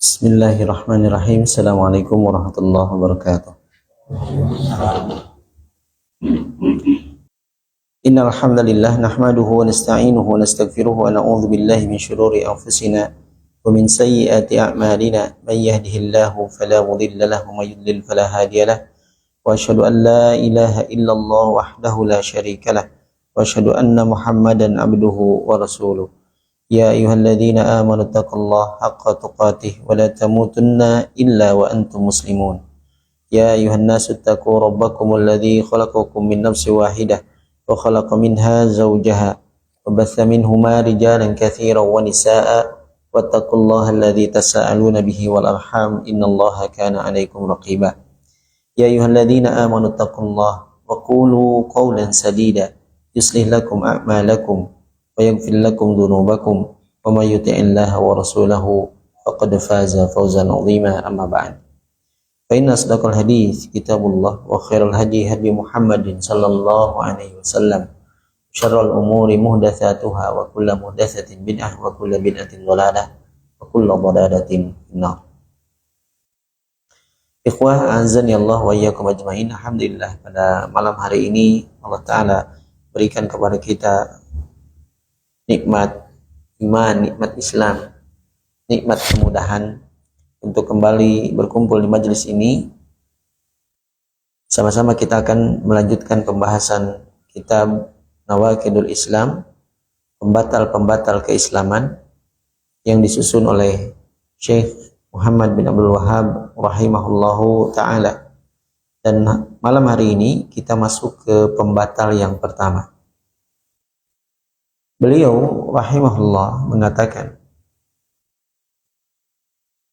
Bismillahirrahmanirrahim. Assalamualaikum warahmatullahi wabarakatuh. Innal hamdalillah nahmaduhu wa nasta'inuhu wa nastaghfiruhu wa na'udzu billahi min shururi anfusina wa min sayyiati a'malina. May yahdihillahu fala mudilla lahu wa may yudlil fala hadiya lahu. Wa asyhadu an la ilaha illallah wahdahu la syarika lah. Wa asyhadu anna Muhammadan abduhu wa rasuluh. Ya ayyuhalladzina amanu taqullaha haqqa tuqatih wa la tamutunna illa wa antum muslimun. Ya ayyuhan nasu taqu rabbakumul ladzi khalaqakum min nafsin wahidah wa khalaqa minha zawjaha wa batha minhuma rijalan katsiran wa nisaa'a wattaqullaha alladzi tasaaluna bihi wal arham innallaha kana 'alaikum raqiba. Ya ayyuhalladzina amanu taqullaha wa qulu qawlan sadida yuslih lakum a'malakum wa yaghfir lakum dhunubakum wa may yuti'illaha wa rasulahu faqad faza fawzan 'azima. Amma ba'd. Fa inna asdaqal hadits kitabullah wa khairal hadi hadi Muhammadin sallallahu alaihi wasallam. Syarrul umuri muhdatsatuha wa kullu muhdatsatin bid'ah wa kullu bid'atin dhalalah wa kullu dhalalatin finnar. Ikhwah azani Allah wa iyyakum ajmain. Alhamdulillah, pada malam hari ini Allah Ta'ala berikan kepada kita nikmat iman, nikmat Islam, nikmat kemudahan untuk kembali berkumpul di majelis ini. Sama-sama kita akan melanjutkan pembahasan kitab Nawaqidul Islam, pembatal-pembatal keislaman, yang disusun oleh Syekh Muhammad bin Abdul Wahhab rahimahullahu ta'ala. Dan malam hari ini kita masuk ke pembatal yang pertama. Beliau rahimahullah mengatakan,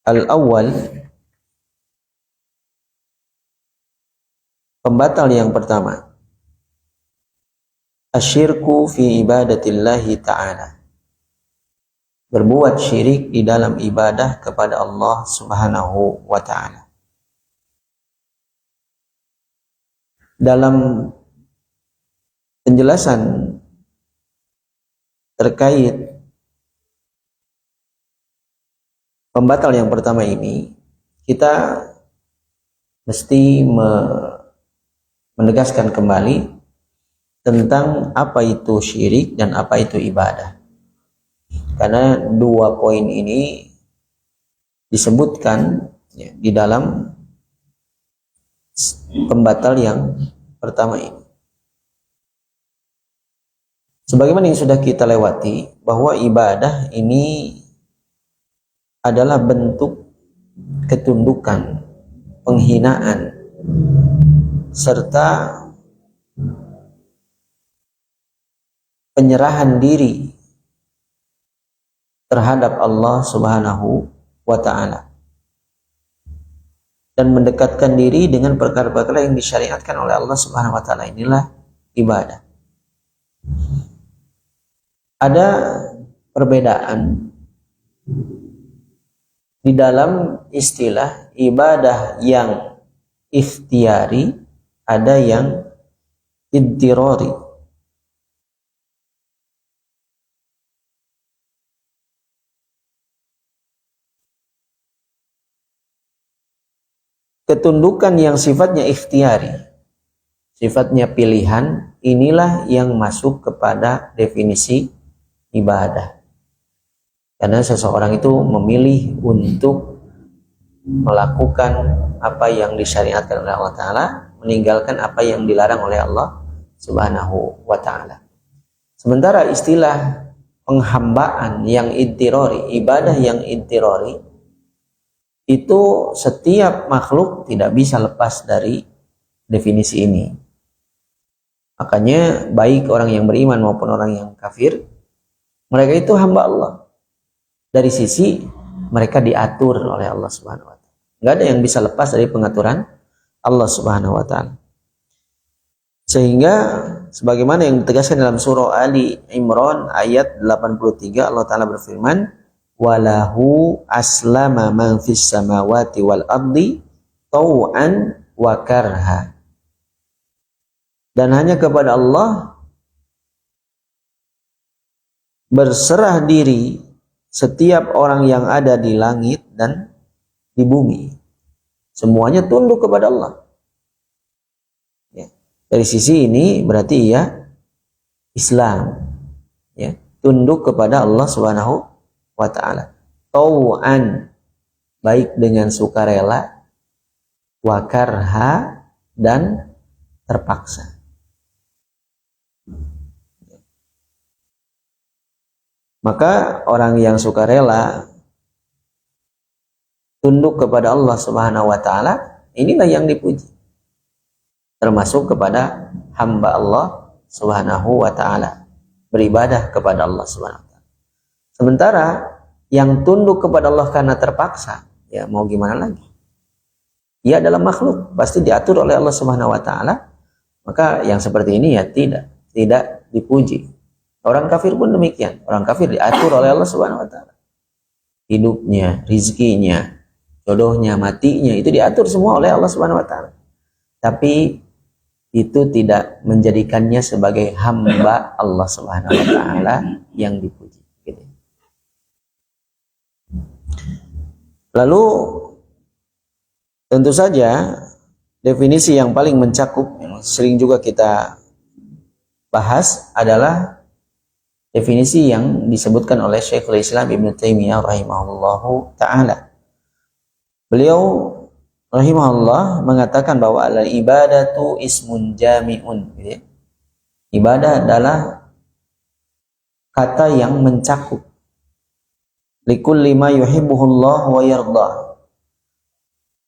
al-awwal, pembatal yang pertama, asyirku fi ibadatillahi ta'ala, berbuat syirik di dalam ibadah kepada Allah subhanahu wa ta'ala. Dalam penjelasan terkait pembatal yang pertama ini, kita mesti menegaskan kembali tentang apa itu syirik dan apa itu ibadah. Karena dua poin ini disebutkan di dalam pembatal yang pertama ini. Sebagaimana yang sudah kita lewati, bahwa ibadah ini adalah bentuk ketundukan, penghinaan, serta penyerahan diri terhadap Allah subhanahu wa ta'ala, dan mendekatkan diri dengan perkara-perkara yang disyariatkan oleh Allah subhanahu wa ta'ala. Inilah ibadah. Ada perbedaan di dalam istilah ibadah yang ikhtiyari, ada yang iddirari. Ketundukan yang sifatnya ikhtiyari, sifatnya pilihan, inilah yang masuk kepada definisi ibadah. Karena seseorang itu memilih untuk melakukan apa yang disyariatkan oleh Allah Ta'ala, meninggalkan apa yang dilarang oleh Allah Subhanahu wa Ta'ala. Sementara istilah penghambaan yang iddirari, ibadah yang iddirari, itu setiap makhluk tidak bisa lepas dari definisi ini. Makanya baik orang yang beriman maupun orang yang kafir, mereka itu hamba Allah. Dari sisi mereka diatur oleh Allah Subhanahu wa ta'ala. Enggak ada yang bisa lepas dari pengaturan Allah Subhanahu wa ta'ala. Sehingga sebagaimana yang ditegaskan dalam surah Ali Imran ayat 83, Allah Ta'ala berfirman, walahu aslama man fis samawati wal ardi tau'an wa karha. Dan hanya kepada Allah berserah diri setiap orang yang ada di langit dan di bumi. Semuanya tunduk kepada Allah. Ya. Dari sisi ini berarti ia Islam. Ya. Tunduk kepada Allah Subhanahu wa ta'ala. Tau'an, baik dengan sukarela, wa karha, dan terpaksa. Maka orang yang sukarela tunduk kepada Allah Subhanahu wa ta'ala, inilah yang dipuji. Termasuk kepada hamba Allah Subhanahu wa ta'ala, beribadah kepada Allah Subhanahu wa ta'ala. Sementara yang tunduk kepada Allah karena terpaksa, ya mau gimana lagi? Ia adalah makhluk, pasti diatur oleh Allah Subhanahu wa ta'ala. Maka yang seperti ini ya tidak dipuji. Orang kafir pun demikian. Orang kafir diatur oleh Allah Subhanahu wa ta'ala. Hidupnya, rizkinya, jodohnya, matinya, itu diatur semua oleh Allah Subhanahu wa ta'ala. Tapi itu tidak menjadikannya sebagai hamba Allah Subhanahu wa ta'ala yang dipuji. Gitu. Lalu tentu saja definisi yang paling mencakup, yang sering juga kita bahas adalah definisi yang disebutkan oleh Syekhul Islam Ibnu Taimiyah rahimahullahu ta'ala. Beliau rahimahullah mengatakan bahwa al-ibadatu ismun jami'un. Ibadah adalah kata yang mencakup likulli ma yuhibbuhullah wa yardah,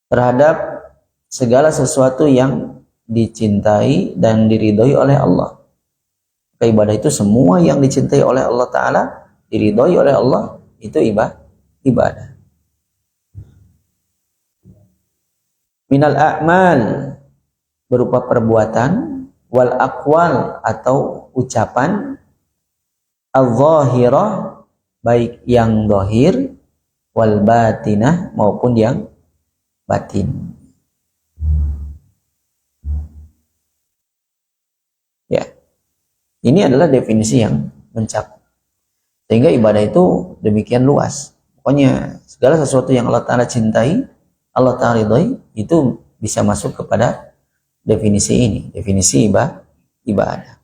terhadap segala sesuatu yang dicintai dan diridhoi oleh Allah. Ibadah itu semua yang dicintai oleh Allah Ta'ala, diridhoi oleh Allah, itu ibadah. Minal a'mal, berupa perbuatan, wal aqwal, atau ucapan, al-zahirah, baik yang zahir, wal batinah, maupun yang batin. Ya. Ini adalah definisi yang mencakup. Sehingga ibadah itu demikian luas. Pokoknya segala sesuatu yang Allah Ta'ala cintai, Allah Ta'ala ridhoi, itu bisa masuk kepada definisi ini. Definisi ibadah.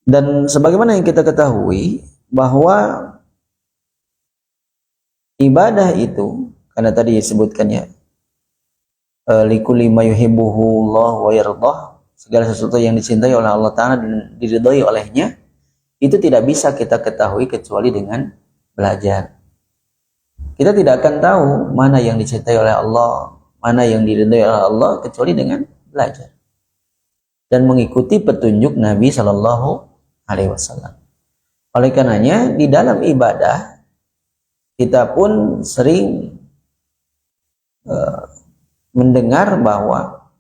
Dan sebagaimana yang kita ketahui, bahwa ibadah itu, karena tadi disebutkannya, likulli ma yuhibbuhu Allah wa yardah, segala sesuatu yang dicintai oleh Allah Ta'ala dan diridhoi olehnya, itu tidak bisa kita ketahui kecuali dengan belajar. Kita tidak akan tahu mana yang dicintai oleh Allah, mana yang diridhoi oleh Allah, kecuali dengan belajar dan mengikuti petunjuk Nabi Shallallahu Alaihi Wasallam. Oleh karenanya di dalam ibadah kita pun sering mendengar bahwa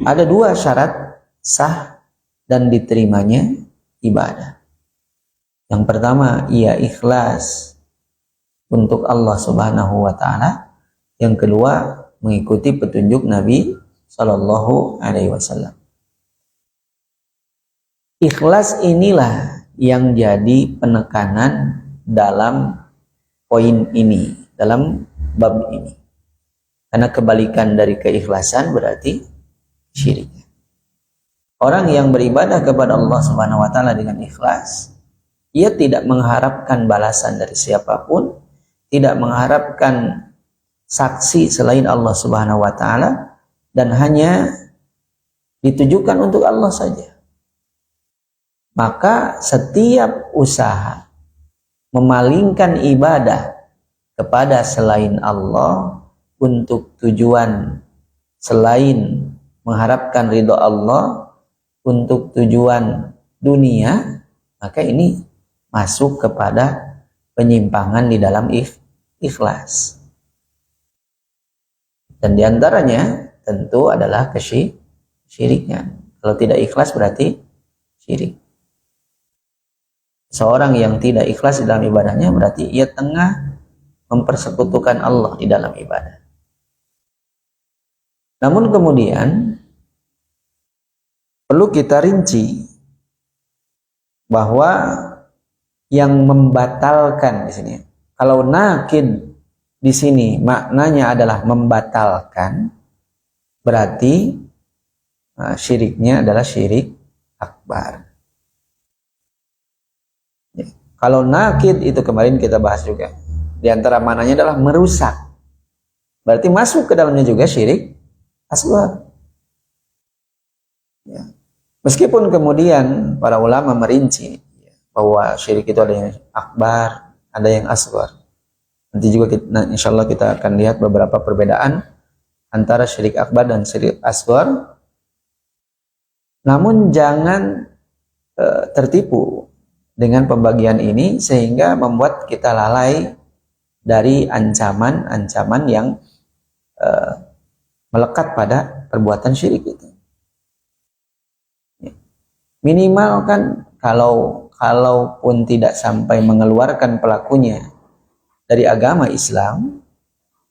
ada dua syarat sah dan diterimanya ibadah. Yang pertama, ia ikhlas untuk Allah Subhanahu wa ta'ala. Yang kedua, mengikuti petunjuk Nabi Sallallahu Alaihi Wasallam. Ikhlas inilah yang jadi penekanan dalam poin ini, dalam bab ini. Karena kebalikan dari keikhlasan berarti syirik. Orang yang beribadah kepada Allah Subhanahu wa ta'ala dengan ikhlas, ia tidak mengharapkan balasan dari siapapun, tidak mengharapkan saksi selain Allah Subhanahu wa ta'ala, dan hanya ditujukan untuk Allah saja. Maka setiap usaha memalingkan ibadah kepada selain Allah untuk tujuan selain mengharapkan ridho Allah, untuk tujuan dunia, maka ini masuk kepada penyimpangan di dalam ikhlas. Dan diantaranya tentu adalah kesyirikan. Kalau tidak ikhlas berarti syirik. Seorang yang tidak ikhlas di dalam ibadahnya berarti ia tengah mempersekutukan Allah di dalam ibadah. Namun kemudian perlu kita rinci bahwa yang membatalkan di sini, Kalau nakid di sini maknanya adalah membatalkan, berarti syiriknya adalah syirik akbar. Ya. Kalau nakid itu kemarin kita bahas juga. Di antara maknanya adalah merusak. Berarti masuk ke dalamnya juga syirik asghar. Ya. Meskipun kemudian para ulama merinci bahwa syirik itu ada yang akbar, ada yang asghar. Nanti juga insya Allah kita akan lihat beberapa perbedaan antara syirik akbar dan syirik asghar. Namun jangan tertipu dengan pembagian ini sehingga membuat kita lalai dari ancaman-ancaman yang melekat pada perbuatan syirik itu. Minimal kan kalaupun tidak sampai mengeluarkan pelakunya dari agama Islam,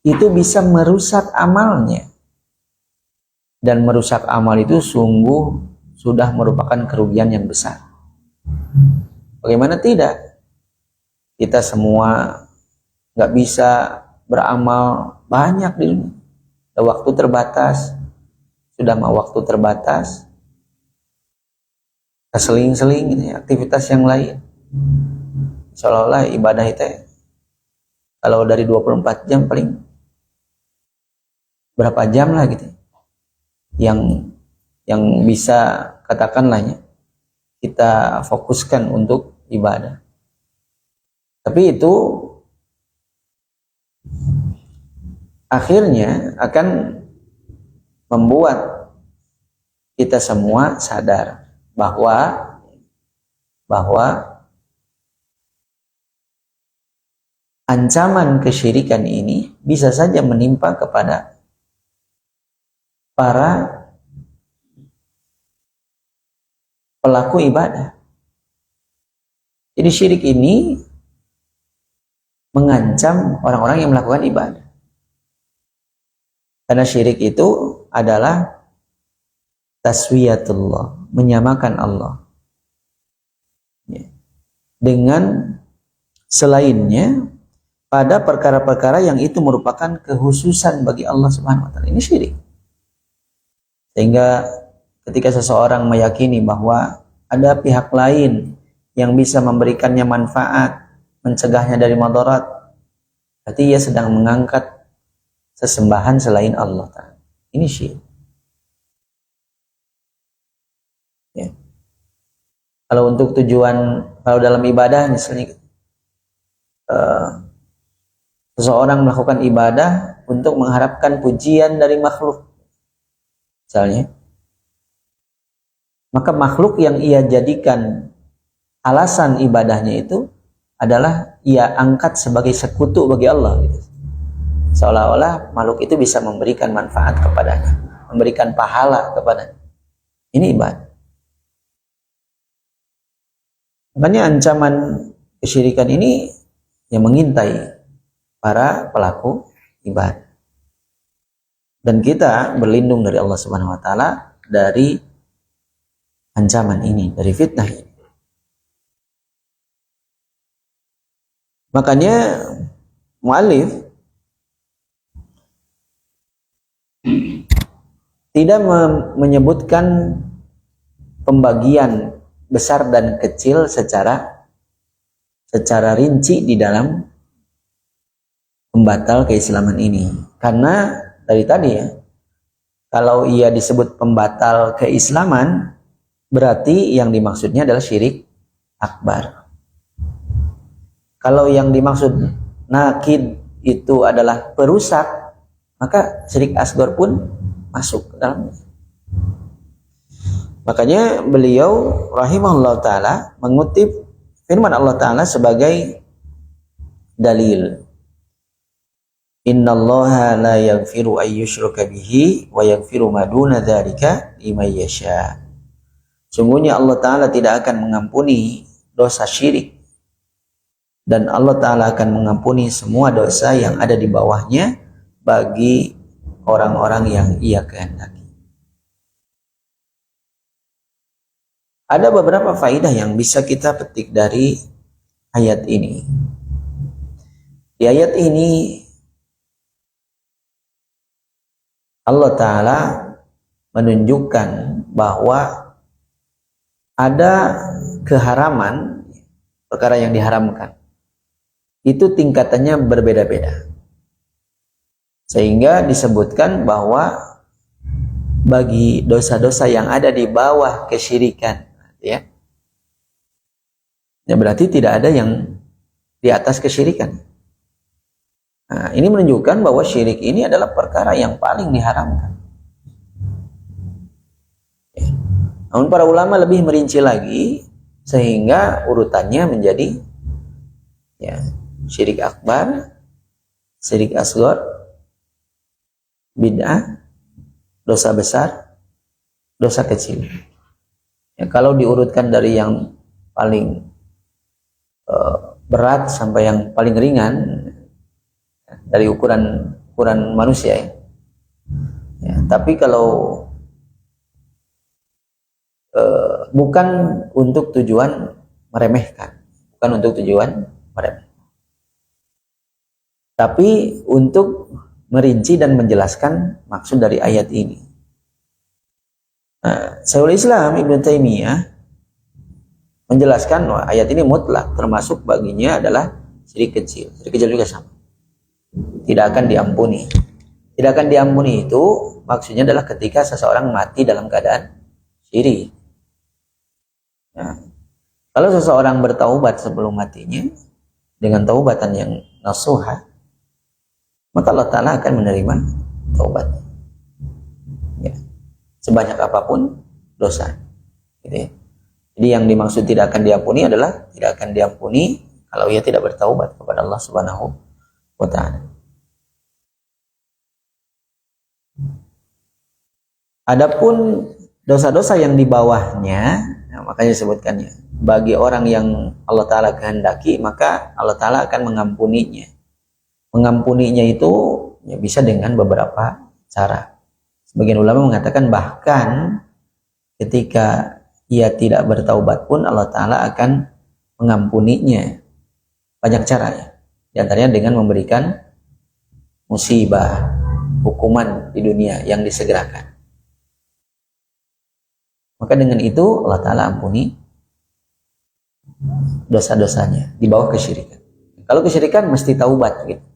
itu bisa merusak amalnya. Dan merusak amal itu sungguh sudah merupakan kerugian yang besar. Bagaimana tidak? Kita semua nggak bisa beramal banyak di dunia. Ada waktu terbatas. Sudah mau waktu terbatas, seling-seling gitu ya, aktivitas yang lain. Seolah-olah ibadah itu ya, kalau dari 24 jam paling berapa jam lah gitu. Yang bisa katakanlah ya, kita fokuskan untuk ibadah. Tapi itu akhirnya akan membuat kita semua sadar bahwa ancaman kesyirikan ini bisa saja menimpa kepada para pelaku ibadah. Jadi syirik ini mengancam orang-orang yang melakukan ibadah. Karena syirik itu adalah taswiyatullah, menyamakan Allah dengan selainnya pada perkara-perkara yang itu merupakan kekhususan bagi Allah Subhanahu wa taala. Ini syirik. Sehingga ketika seseorang meyakini bahwa ada pihak lain yang bisa memberikannya manfaat, mencegahnya dari madarat, berarti ia sedang mengangkat sesembahan selain Allah Ta'ala. Ini syirik. Ya. Kalau untuk tujuan, kalau dalam ibadah misalnya seseorang melakukan ibadah untuk mengharapkan pujian dari makhluk misalnya, maka makhluk yang ia jadikan alasan ibadahnya itu adalah ia angkat sebagai sekutu bagi Allah gitu. Seolah-olah makhluk itu bisa memberikan manfaat kepadanya, memberikan pahala kepadanya. Ini ibadah. Makanya ancaman kesyirikan ini yang mengintai para pelaku ibadah. Dan kita berlindung dari Allah Subhanahu wa taala dari ancaman ini, dari fitnah ini. Makanya muallif tidak menyebutkan pembagian besar dan kecil secara rinci di dalam pembatal keislaman ini. Karena dari tadi ya, kalau ia disebut pembatal keislaman, berarti yang dimaksudnya adalah syirik akbar. Kalau yang dimaksud nakid itu adalah perusak, maka syirik asghar pun masuk ke dalamnya. Makanya beliau rahimahullah ta'ala mengutip firman Allah ta'ala sebagai dalil. Innallaha la yaghfiru ayyushraka bihi wa yaghfiru ma duna dzalika liman yasha. Sungguhnya Allah ta'ala tidak akan mengampuni dosa syirik, dan Allah ta'ala akan mengampuni semua dosa yang ada di bawahnya bagi orang-orang yang ia kehendaki. Ada beberapa faidah yang bisa kita petik dari ayat ini. Di ayat ini Allah Ta'ala menunjukkan bahwa ada keharaman, perkara yang diharamkan itu tingkatannya berbeda-beda, sehingga disebutkan bahwa bagi dosa-dosa yang ada di bawah kesyirikan, ya berarti tidak ada yang di atas kesyirikan. Nah, ini menunjukkan bahwa syirik ini adalah perkara yang paling diharamkan. Ya. Namun para ulama lebih merinci lagi, sehingga urutannya menjadi ya syirik akbar, syirik asghar, bid'ah, dosa besar, dosa kecil. Ya, kalau diurutkan dari yang paling berat sampai yang paling ringan dari ukuran manusia, ya. Ya, tapi kalau bukan untuk tujuan meremehkan, tapi untuk merinci dan menjelaskan maksud dari ayat ini. Nah, Syekhul Islam Ibnu Taimiyah menjelaskan bahwa ayat ini mutlak, termasuk baginya adalah syirik kecil. Syirik kecil juga sama, tidak akan diampuni. Tidak akan diampuni itu maksudnya adalah ketika seseorang mati dalam keadaan syirik. Nah, kalau seseorang bertaubat sebelum matinya dengan taubatan yang nasuha, maka Allah Ta'ala akan menerima taubatnya, ya, sebanyak apapun dosa, gitu ya. Jadi yang dimaksud tidak akan diampuni adalah tidak akan diampuni kalau ia tidak bertaubat kepada Allah Subhanahu wa Ta'ala. Adapun dosa-dosa yang di bawahnya, nah, makanya disebutkannya bagi orang yang Allah Ta'ala kehendaki, maka Allah Ta'ala akan mengampuninya. Mengampuninya itu ya bisa dengan beberapa cara. Sebagian ulama mengatakan bahkan ketika ia tidak bertaubat pun Allah Ta'ala akan mengampuninya. Banyak caranya. Di antaranya dengan memberikan musibah, hukuman di dunia yang disegerakan. Maka dengan itu Allah Ta'ala ampuni dosa-dosanya di bawah kesyirikan. Kalau kesyirikan mesti taubat, gitu.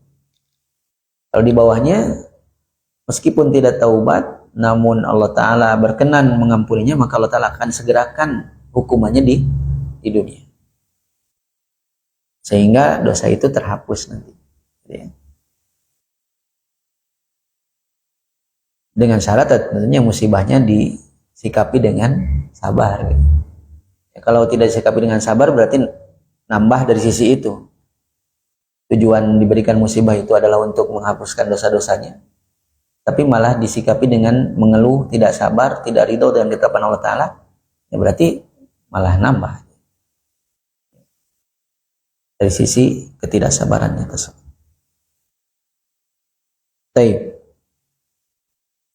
Kalau di bawahnya meskipun tidak taubat, namun Allah Ta'ala berkenan mengampuninya, maka Allah Ta'ala akan segerakan hukumannya di dunia, sehingga dosa itu terhapus nanti, ya. Dengan syarat tentunya musibahnya disikapi dengan sabar, gitu. Ya, kalau tidak disikapi dengan sabar berarti nambah dari sisi itu. Tujuan diberikan musibah itu adalah untuk menghapuskan dosa-dosanya, tapi malah disikapi dengan mengeluh, tidak sabar, tidak ridho dengan ketetapan Allah Ta'ala, ya berarti malah nambah dari sisi ketidaksabarannya tersebut. Baik.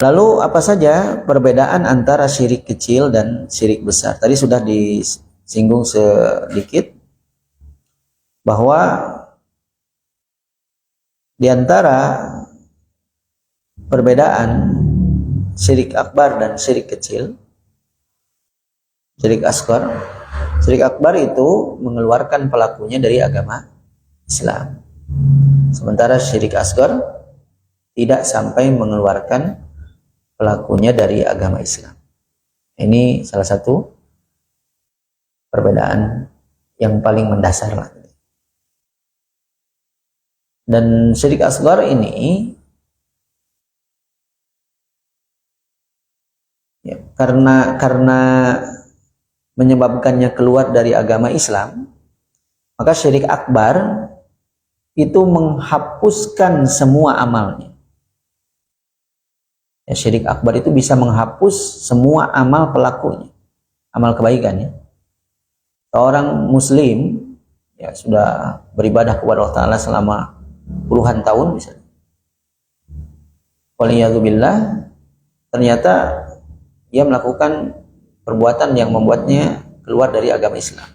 Lalu apa saja perbedaan antara syirik kecil dan syirik besar? Tadi sudah disinggung sedikit bahwa di antara perbedaan syirik akbar dan syirik kecil, syirik asghar, syirik akbar itu mengeluarkan pelakunya dari agama Islam, sementara syirik asghar tidak sampai mengeluarkan pelakunya dari agama Islam. Ini salah satu perbedaan yang paling mendasar lah. Dan syirik asghar ini ya, karena menyebabkannya keluar dari agama Islam, maka syirik akbar itu menghapuskan semua amalnya. Ya, syirik akbar itu bisa menghapus semua amal pelakunya, amal kebaikannya. Seorang muslim ya sudah beribadah kepada Allah Ta'ala selama puluhan tahun misalnya, waliyadzubillah, ternyata ia melakukan perbuatan yang membuatnya keluar dari agama Islam,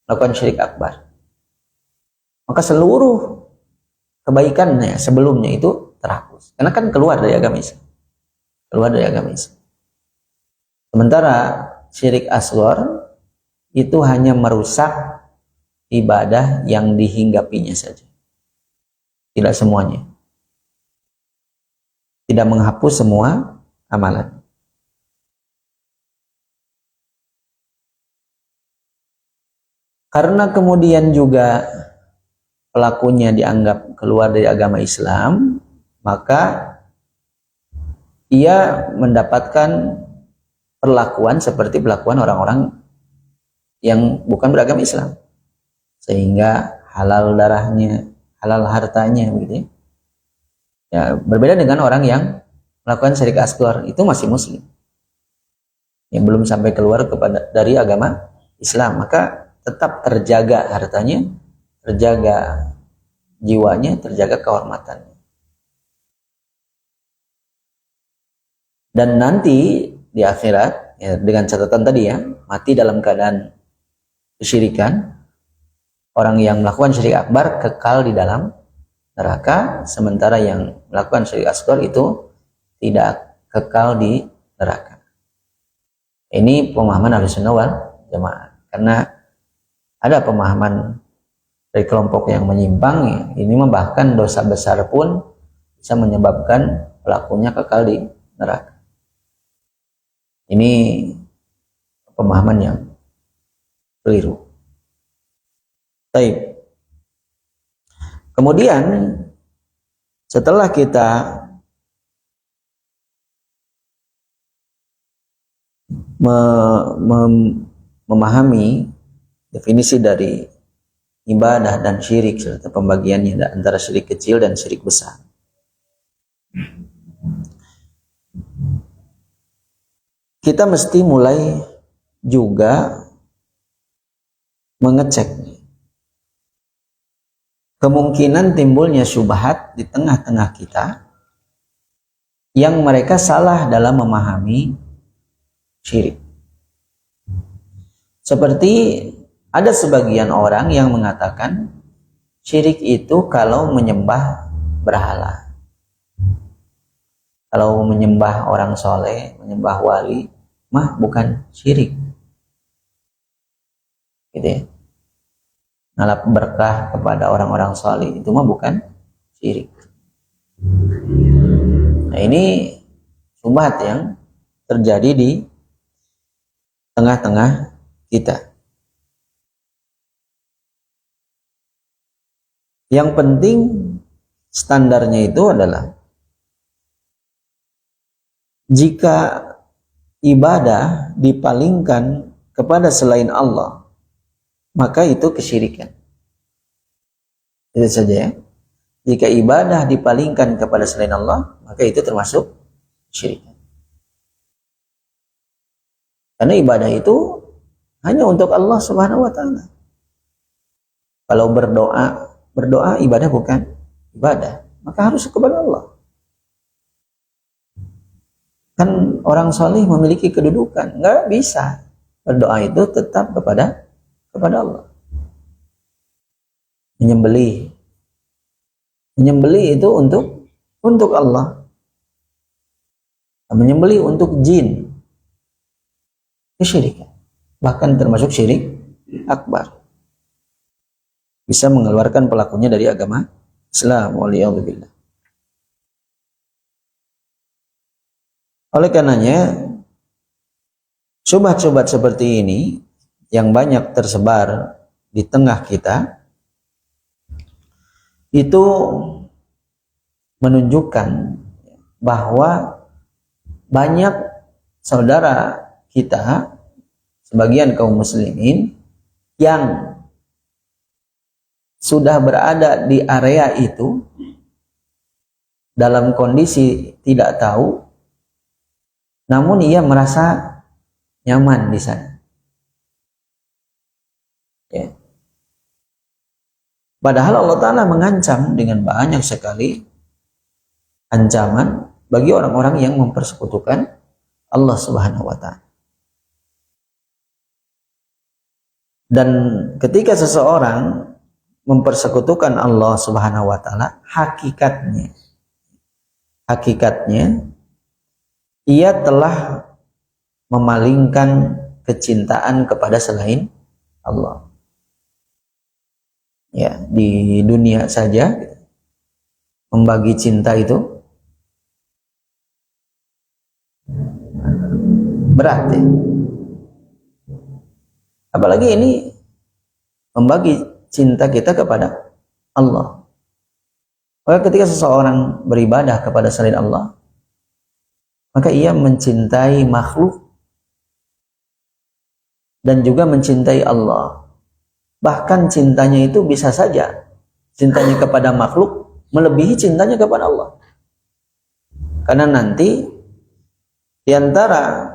melakukan syirik akbar, maka seluruh kebaikannya sebelumnya itu terhapus. Karena kan keluar dari agama Islam. Keluar dari agama Islam. Sementara syirik asghar itu hanya merusak ibadah yang dihinggapinya saja. Tidak semuanya. Tidak menghapus semua amalan. Karena kemudian juga pelakunya dianggap keluar dari agama Islam, maka ia mendapatkan perlakuan seperti perlakuan orang-orang yang bukan beragama Islam, sehingga halal darahnya, halal hartanya, gitu ya. Ya, berbeda dengan orang yang melakukan syirik asghar, itu masih muslim, yang belum sampai keluar dari agama Islam, maka tetap terjaga hartanya, terjaga jiwanya, terjaga kehormatannya. Dan nanti di akhirat, ya, dengan catatan tadi ya, mati dalam keadaan kesyirikan, orang yang melakukan syirik akbar kekal di dalam neraka, sementara yang melakukan syirik asghar itu tidak kekal di neraka. Ini pemahaman Ahlussunnah wal Jamaah. Karena ada pemahaman dari kelompok yang menyimpang, ya, ini bahkan dosa besar pun bisa menyebabkan pelakunya kekal di neraka. Ini pemahaman yang keliru. Baik. Kemudian setelah kita memahami definisi dari ibadah dan syirik serta pembagiannya antara syirik kecil dan syirik besar, kita mesti mulai juga mengecek kemungkinan timbulnya syubhat di tengah-tengah kita yang mereka salah dalam memahami syirik. Seperti ada sebagian orang yang mengatakan syirik itu kalau menyembah berhala, kalau menyembah orang soleh, menyembah wali, mah bukan syirik, gitu ya. Ngalap berkah kepada orang-orang soleh itu mah bukan syirik. Nah, ini syubhat yang terjadi di tengah-tengah kita. Yang penting standarnya itu adalah jika ibadah dipalingkan kepada selain Allah, maka itu kesyirikan. Itu saja ya. Jika ibadah dipalingkan kepada selain Allah, maka itu termasuk kesyirikan. Karena ibadah itu hanya untuk Allah Subhanahu wa taala. Kalau berdoa ibadah bukan ibadah, maka harus kepada Allah. Kan orang saleh memiliki kedudukan, nggak bisa berdoa itu tetap kepada Allah. Menyembelih itu untuk Allah. Menyembelih untuk jin, kesyirikan, bahkan termasuk syirik akbar, bisa mengeluarkan pelakunya dari agama Islam. Waliyadzubillah. Oleh karenanya syubhat-syubhat seperti ini yang banyak tersebar di tengah kita itu menunjukkan bahwa banyak saudara kita, sebagian kaum muslimin yang sudah berada di area itu dalam kondisi tidak tahu, namun ia merasa nyaman di sana. Ya. Padahal Allah Ta'ala mengancam dengan banyak sekali ancaman bagi orang-orang yang mempersekutukan Allah Subhanahu wa Ta'ala. Dan ketika seseorang mempersekutukan Allah Subhanahu wa taala, hakikatnya ia telah memalingkan kecintaan kepada selain Allah. Ya, di dunia saja membagi cinta itu berat ya. Apalagi ini membagi cinta kita kepada Allah. Maka ketika seseorang beribadah kepada selain Allah, maka ia mencintai makhluk dan juga mencintai Allah. Bahkan cintanya itu bisa saja cintanya kepada makhluk melebihi cintanya kepada Allah. Karena nanti di antara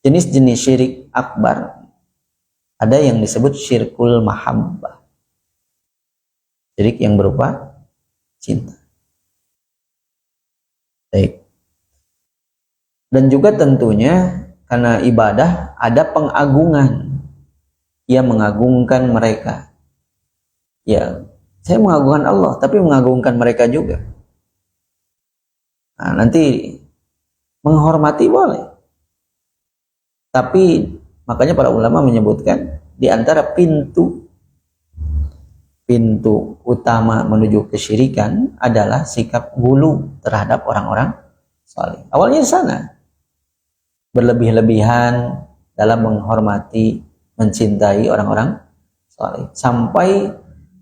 jenis-jenis syirik akbar ada yang disebut syirkul mahabbah. Syirik yang berupa cinta. Baik. Dan juga tentunya karena ibadah ada pengagungan. Ia mengagungkan mereka. Ya, saya mengagungkan Allah, tapi mengagungkan mereka juga. Nah, nanti menghormati boleh. Tapi makanya para ulama menyebutkan di antara pintu utama menuju kesyirikan adalah sikap gulu terhadap orang-orang saleh. Awalnya di sana berlebih-lebihan dalam menghormati, mencintai orang-orang saleh sampai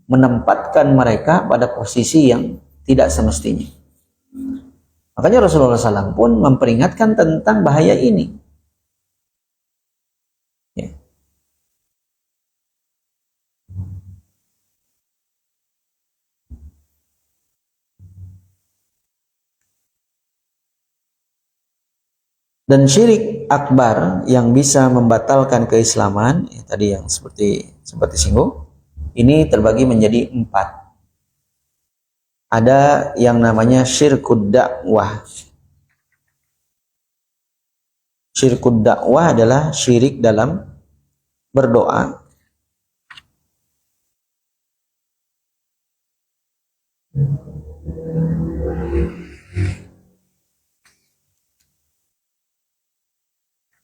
menempatkan mereka pada posisi yang tidak semestinya. Makanya Rasulullah SAW pun memperingatkan tentang bahaya ini. Ya. Dan syirik akbar yang bisa membatalkan keislaman, ya, tadi yang seperti singgung, ini terbagi menjadi 4. Ada yang namanya syirkud dakwah. Syirkud dakwah adalah syirik dalam berdoa.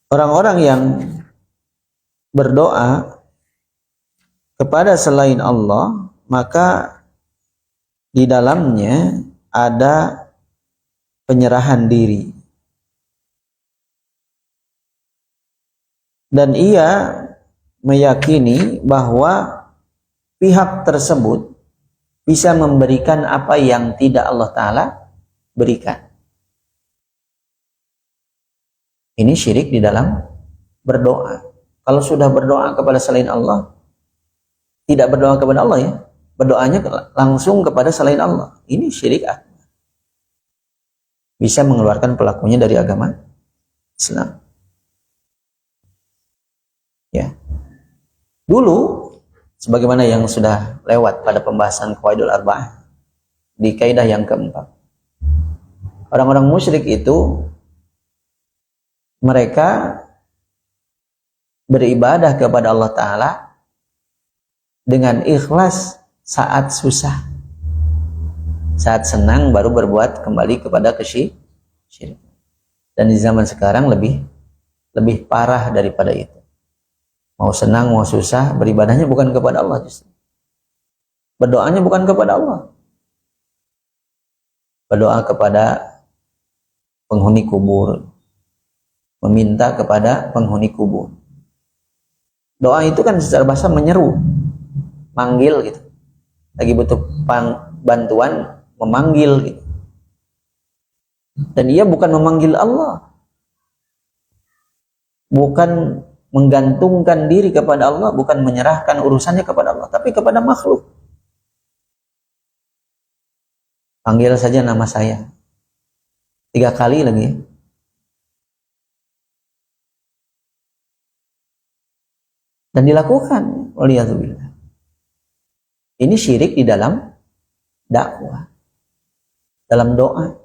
Orang-orang yang berdoa kepada selain Allah, maka di dalamnya ada penyerahan diri. Dan ia meyakini bahwa pihak tersebut bisa memberikan apa yang tidak Allah Ta'ala berikan. Ini syirik di dalam berdoa. Kalau sudah berdoa kepada selain Allah, tidak berdoa kepada Allah ya, berdoanya langsung kepada selain Allah. Ini syirik akbar. Bisa mengeluarkan pelakunya dari agama Islam. Ya. Dulu, sebagaimana yang sudah lewat pada pembahasan Qawaidul Arba'ah di kaidah yang keempat, orang-orang musyrik itu mereka beribadah kepada Allah Ta'ala dengan ikhlas saat susah. Saat senang baru berbuat kembali kepada kesyirikan. Dan di zaman sekarang lebih parah daripada itu. Mau senang, mau susah, beribadahnya bukan kepada Allah justru. Berdoanya bukan kepada Allah. Berdoa kepada penghuni kubur. Meminta kepada penghuni kubur. Doa itu kan secara bahasa menyeru, manggil gitu. Lagi butuh bantuan, memanggil gitu. Dan ia bukan memanggil Allah. Bukan menggantungkan diri kepada Allah, bukan menyerahkan urusannya kepada Allah, tapi kepada makhluk. Panggil saja nama saya. 3 kali lagi. Dan dilakukan waliyadzubillah. Ini syirik di dalam dakwah, dalam doa,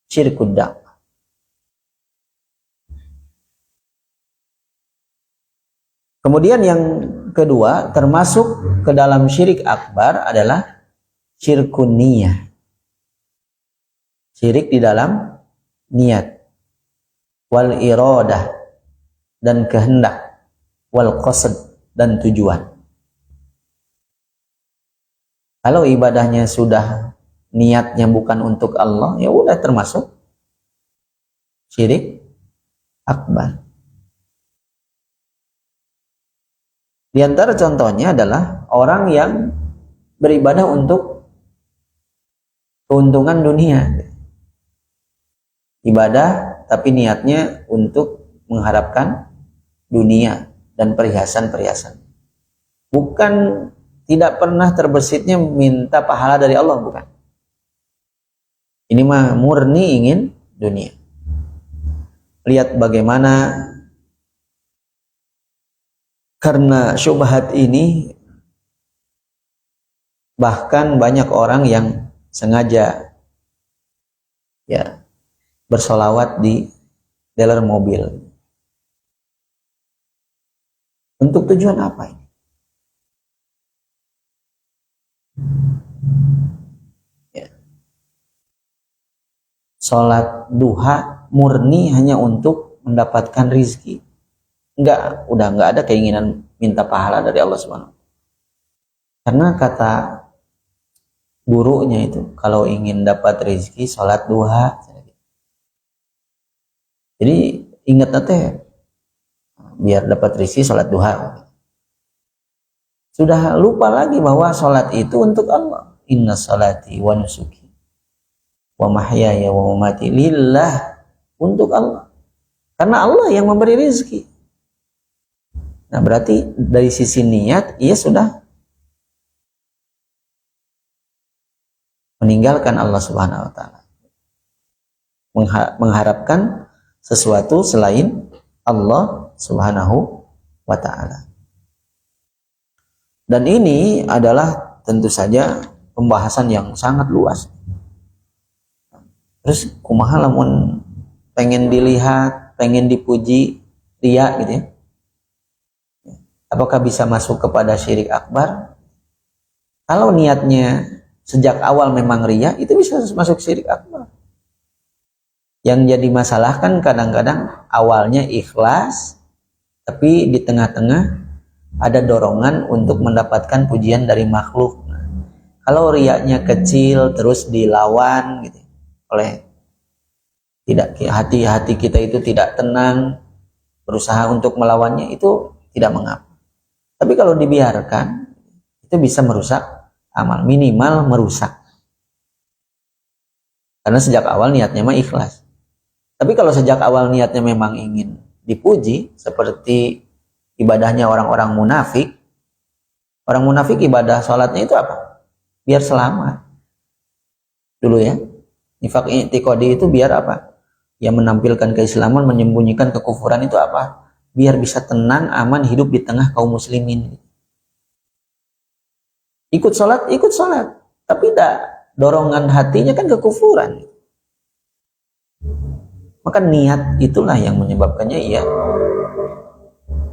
syirkud dakwah. Kemudian yang kedua, termasuk ke dalam syirik akbar adalah syirkun niyah. Syirik di dalam niat. Wal iradah, dan kehendak. Wal qasd, dan tujuan. Kalau ibadahnya sudah niatnya bukan untuk Allah, ya udah termasuk syirik akbar. Di antara contohnya adalah orang yang beribadah untuk keuntungan dunia. Ibadah tapi niatnya untuk mengharapkan dunia dan perhiasan-perhiasan. Bukan, tidak pernah terbesitnya minta pahala dari Allah, bukan. Ini mah murni ingin dunia. Lihat bagaimana karena syubhat ini bahkan banyak orang yang sengaja ya bersolawat di dealer mobil. Untuk tujuan apa ini? Ya. Sholat duha murni hanya untuk mendapatkan rizki. Udah enggak ada keinginan minta pahala dari Allah Subhanahu. Karena kata gurunya itu, kalau ingin dapat rizki sholat duha. Jadi ingat nanti biar dapat rizki sholat duha. Sudah lupa lagi bahwa sholat itu untuk Allah. Inna sholati wa nusuki wa mahyaya wa mamati lillah, untuk Allah. Karena Allah yang memberi rizki. Nah berarti dari sisi niat ia sudah meninggalkan Allah Subhanahu wa taala. Mengharapkan sesuatu selain Allah Subhanahu wa taala. Dan ini adalah tentu saja pembahasan yang sangat luas. Terus kumaha lamun pengen dilihat, pengen dipuji, ria gitu ya. Apakah bisa masuk kepada syirik akbar? Kalau niatnya sejak awal memang ria, itu bisa masuk syirik akbar. Yang jadi masalah kan kadang-kadang awalnya ikhlas, tapi di tengah-tengah ada dorongan untuk mendapatkan pujian dari makhluk. Kalau riaknya kecil terus dilawan gitu oleh hati kita itu tidak tenang, berusaha untuk melawannya, itu tidak mengapa. Tapi kalau dibiarkan, itu bisa merusak amal, minimal merusak. Karena sejak awal niatnya mah ikhlas. Tapi kalau sejak awal niatnya memang ingin dipuji, seperti ibadahnya orang-orang munafik. Orang munafik ibadah sholatnya itu apa? Biar selamat. Dulu ya. Nifaq i'tiqadi itu biar apa? Yang menampilkan keislaman, menyembunyikan kekufuran itu apa? Biar bisa tenang, aman hidup di tengah kaum muslimin. Ikut sholat, tapi tidak, dorongan hatinya kan kekufuran. Maka niat itulah yang menyebabkannya ia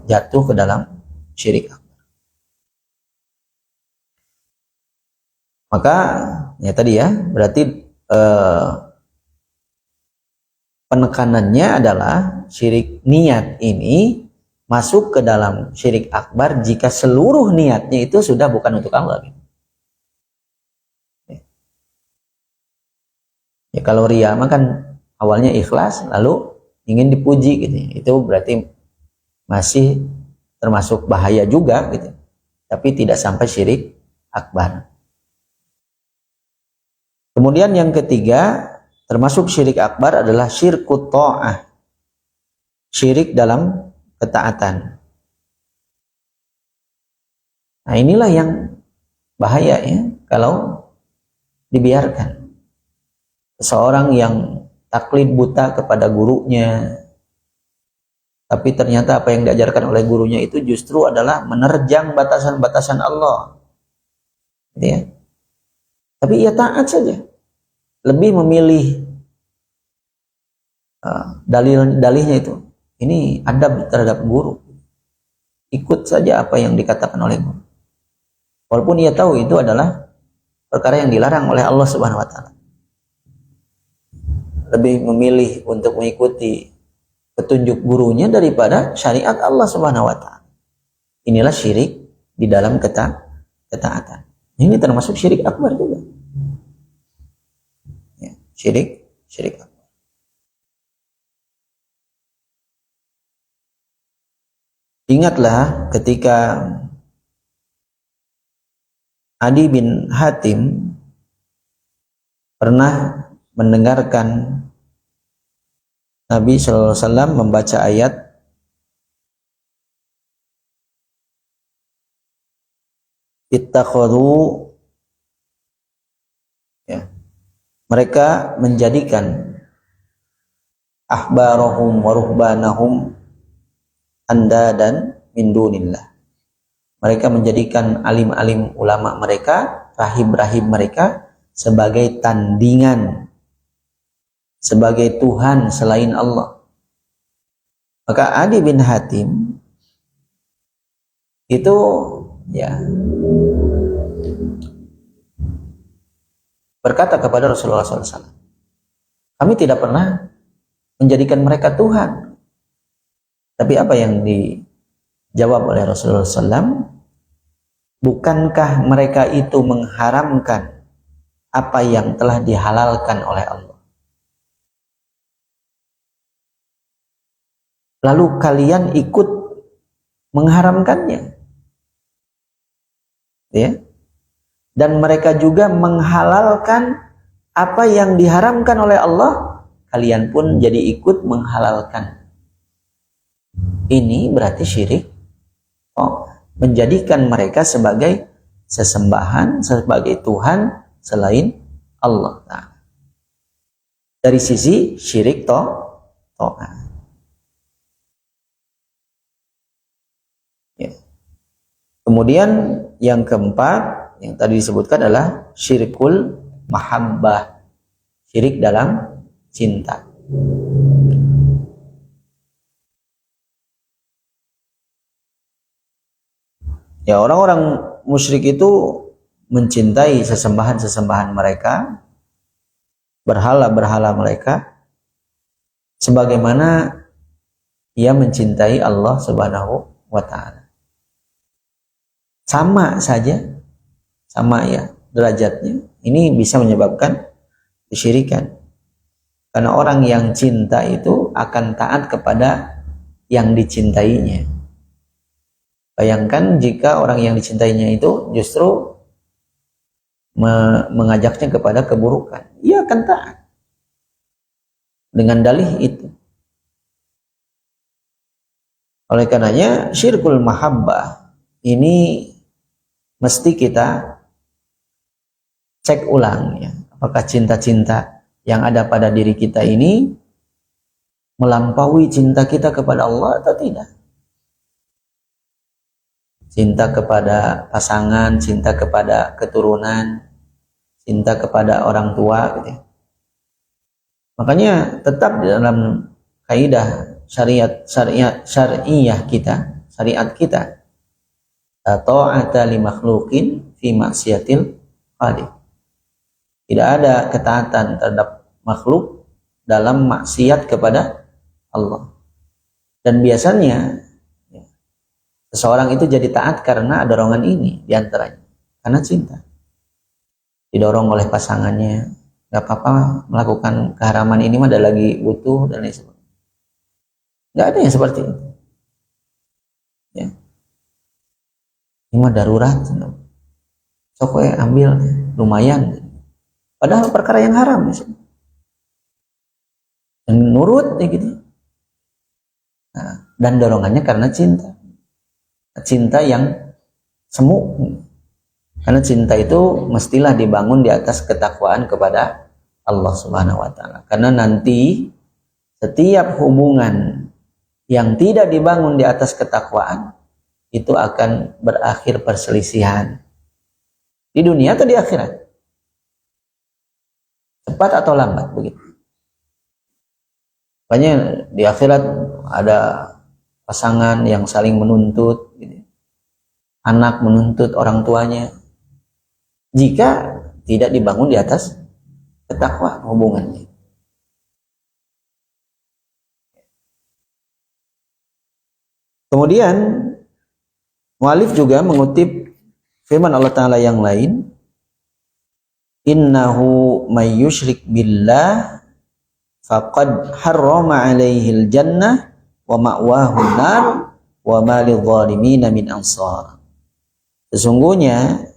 jatuh ke dalam syirik akbar. Maka ya tadi ya, berarti penekanannya adalah syirik niat ini masuk ke dalam syirik akbar jika seluruh niatnya itu sudah bukan untuk Allah. Ya kalau riya kan awalnya ikhlas lalu ingin dipuji gitu. Itu berarti masih termasuk bahaya juga gitu. Tapi tidak sampai syirik akbar. Kemudian yang ketiga, termasuk syirik akbar adalah syirkut ta'ah. Syirik dalam ketaatan. Nah inilah yang bahaya ya, kalau dibiarkan. Seseorang yang taklid buta kepada gurunya, tapi ternyata apa yang diajarkan oleh gurunya itu justru adalah menerjang batasan-batasan Allah. Gitu ya. Tapi ia taat saja. Lebih memilih dalilnya itu. Ini adab terhadap guru. ikut saja apa yang dikatakan oleh guru. Walaupun ia tahu itu adalah perkara yang dilarang oleh Allah Subhanahu wa taala. Lebih memilih untuk mengikuti petunjuk gurunya daripada syariat Allah Subhanahu wa taala. Inilah syirik di dalam ketaatan. Ini termasuk syirik akbar juga. Ya, syirik akbar. Ingatlah ketika Adi bin Hatim pernah mendengarkan Nabi sallallahu alaihi wasallam membaca ayat ittakhadhu, ya, mereka menjadikan ahbarahum wa ruhbanahum andadan min dunillah. Mereka menjadikan alim-alim ulama mereka, rahib-rahib mereka sebagai tandingan, sebagai Tuhan selain Allah. Maka Adi bin Hatim itu ya berkata kepada Rasulullah SAW, kami tidak pernah menjadikan mereka Tuhan. Tapi apa yang dijawab oleh Rasulullah SAW? Bukankah mereka itu mengharamkan apa yang telah dihalalkan oleh Allah? Lalu kalian ikut mengharamkannya, ya? Dan mereka juga menghalalkan apa yang diharamkan oleh Allah, kalian pun jadi ikut menghalalkan. Ini berarti syirik. Menjadikan mereka sebagai sesembahan, sebagai Tuhan selain Allah. Nah, dari sisi syirik ta'ah. Ya. Kemudian yang keempat yang tadi disebutkan adalah syirkul mahabbah, syirik dalam cinta. Ya, orang-orang musyrik itu mencintai sesembahan-sesembahan mereka, berhala-berhala mereka, sebagaimana ia mencintai Allah Subhanahu wa ta'ala. Sama saja, sama ya derajatnya. Ini bisa menyebabkan kesyirikan. Karena orang yang cinta itu akan taat kepada yang dicintainya. Bayangkan jika orang yang dicintainya itu justru mengajaknya kepada keburukan, ia akan taat dengan dalih itu. Oleh karenanya syirkul mahabbah ini mesti kita cek ulang, ya, apakah cinta-cinta yang ada pada diri kita ini melampaui cinta kita kepada Allah atau tidak. Cinta kepada pasangan, cinta kepada keturunan, cinta kepada orang tua, gitu ya. Makanya tetap di dalam kaidah syariah kita, syariat kita, ta'ata li makhluqin fi maksiatil khaliq. Tidak ada ketaatan terhadap makhluk dalam maksiat kepada Allah. Dan biasanya seseorang itu jadi taat karena dorongan ini diantaranya, karena cinta. Didorong oleh pasangannya, gak apa-apa melakukan keharaman ini, mah ada lagi butuh dan lain sebagainya. Gak ada yang seperti itu. Ya. Ini mah darurat, sok ambil, lumayan. Padahal perkara yang haram, dan nurut, ya gitu. Nah, dan dorongannya karena cinta. Cinta yang semu, karena cinta itu mestilah dibangun di atas ketakwaan kepada Allah Subhanahu wa ta'ala. Karena nanti setiap hubungan yang tidak dibangun di atas ketakwaan itu akan berakhir perselisihan di dunia atau di akhirat, cepat atau lambat begitu. Makanya di akhirat ada pasangan yang saling menuntut, gitu. Anak menuntut orang tuanya, jika tidak dibangun di atas ketakwaan hubungannya. Kemudian mu'alif juga mengutip firman Allah Ta'ala yang lain, innahu may yushrik billah faqad harrama alaihil jannah wa ma'wahu nar wa ma lidh-dhalimin min ansar. Sesungguhnya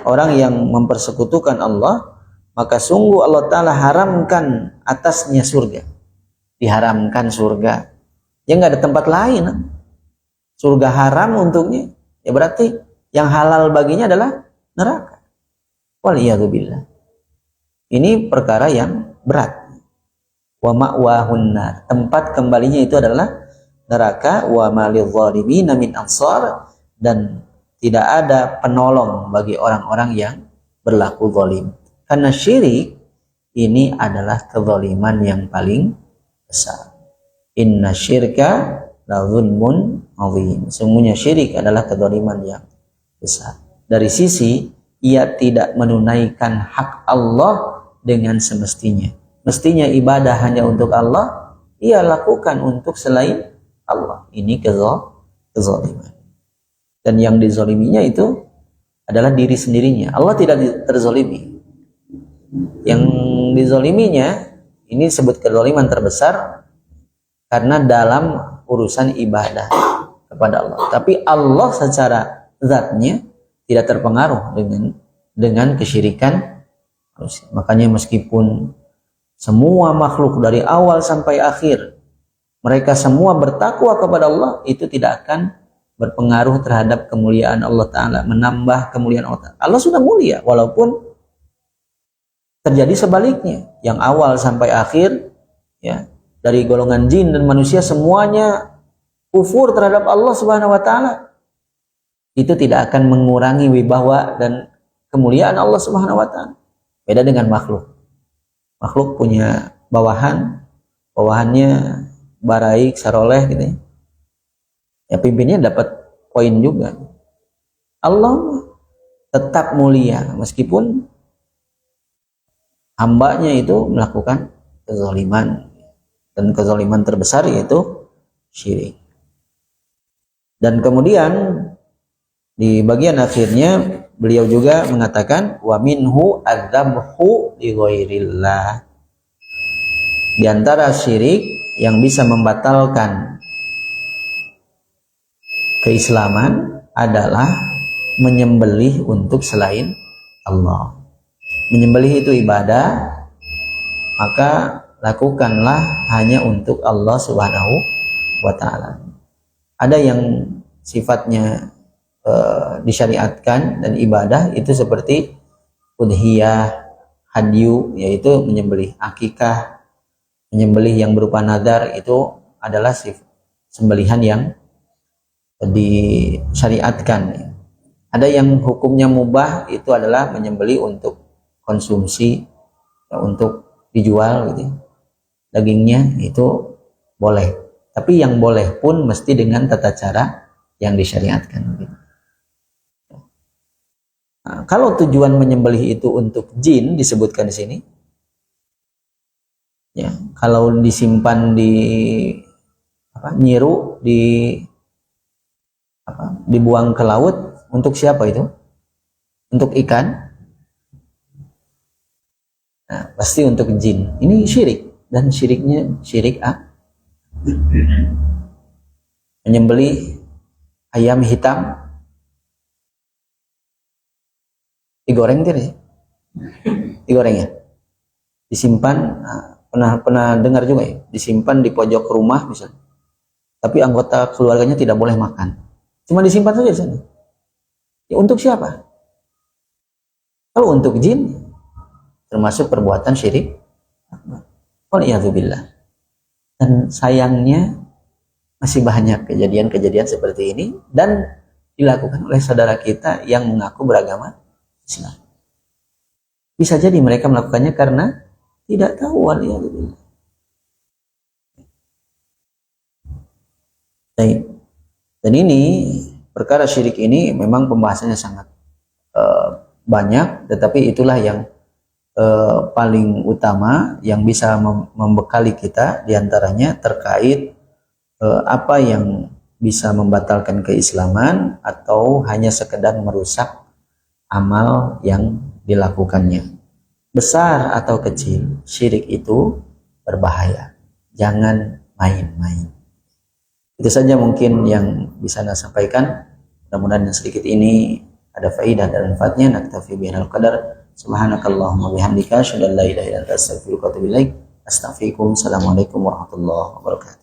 orang yang mempersekutukan Allah, maka sungguh Allah Ta'ala haramkan atasnya surga. Diharamkan surga, ya nggak ada tempat lain. Surga haram untuknya, ya berarti yang halal baginya adalah neraka. Waliyadzubillah. Ini perkara yang berat. Wa ma'wahun nar, tempat kembalinya itu adalah neraka. Wa ma lidh-dhalimin min ansar, dan tidak ada penolong bagi orang-orang yang berlaku zalim. Karena syirik ini adalah kezaliman yang paling besar. Inna syirka la zulmun azim. Sesungguhnya syirik adalah kezaliman yang besar. Dari sisi ia tidak menunaikan hak Allah dengan semestinya. Mestinya ibadah hanya untuk Allah, ia lakukan untuk selain Allah. Ini kezaliman. Dan yang dizaliminya itu adalah diri sendirinya. Allah tidak terzalimi. Yang dizaliminya ini disebut kezaliman terbesar karena dalam urusan ibadah kepada Allah. Tapi Allah secara zatnya tidak terpengaruh dengan kesyirikan manusia. Makanya meskipun semua makhluk dari awal sampai akhir mereka semua bertakwa kepada Allah, itu tidak akan berpengaruh terhadap kemuliaan Allah Ta'ala, menambah kemuliaan Allah Ta'ala. Allah sudah mulia, walaupun terjadi sebaliknya, yang awal sampai akhir, ya, dari golongan jin dan manusia semuanya kufur terhadap Allah Subhanahu wa Ta'ala, itu tidak akan mengurangi wibawa dan kemuliaan Allah Subhanahu wa Ta'ala. Beda dengan makhluk. Makhluk punya bawahannya baraik, saroleh gitu ya. Ya pimpinnya dapat poin juga. Allah tetap mulia meskipun hambanya itu melakukan kezaliman, dan kezaliman terbesar yaitu syirik. Dan kemudian di bagian akhirnya beliau juga mengatakan wa minhu adzabhu li ghairillah. Di antara syirik yang bisa membatalkan keislaman adalah menyembelih untuk selain Allah. Menyembelih itu ibadah, maka lakukanlah hanya untuk Allah Subhanahu wa Ta'ala. Ada yang sifatnya disyariatkan dan ibadah itu seperti udhiyah, hadyu, yaitu menyembelih. Akikah, menyembelih yang berupa nadar, itu adalah sembelihan yang disyariatkan. Ada yang hukumnya mubah, itu adalah menyembelih untuk konsumsi, ya, untuk dijual gitu. Dagingnya itu boleh, tapi yang boleh pun mesti dengan tata cara yang disyariatkan gitu. Nah, kalau tujuan menyembelih itu untuk jin disebutkan di sini, ya, kalau disimpan di nyiru, dibuang ke laut, untuk siapa itu? Untuk ikan? Nah, pasti untuk jin. Ini syirik, dan syiriknya syirik menyembelih ayam hitam digoreng tidak sih? Digoreng ya? Disimpan, pernah dengar juga ya? Disimpan di pojok rumah misalnya. Tapi anggota keluarganya tidak boleh makan. Cuma disimpan saja di sana. Ya, untuk siapa? Kalau untuk jin, termasuk perbuatan syirik. Waliyadzubillah. Dan sayangnya masih banyak kejadian-kejadian seperti ini, dan dilakukan oleh saudara kita yang mengaku beragama Islam. Bisa jadi mereka melakukannya karena tidak tahu. Waliyadzubillah. Dan ini perkara syirik ini memang pembahasannya sangat banyak, tetapi itulah yang paling utama yang bisa membekali kita diantaranya terkait apa yang bisa membatalkan keislaman atau hanya sekedar merusak amal yang dilakukannya. Besar atau kecil, syirik itu berbahaya. Jangan main-main. Itu saja mungkin yang bisa saya sampaikan. Mudah-mudahan yang sedikit ini ada faedah dan manfaatnya. Naktafi bihadzal qadar. Subhanakallahumma bihamdika asyhadu an la ilaha illa anta astaghfiruka wa atubu ilaik. Assalamualaikum warahmatullahi wabarakatuh.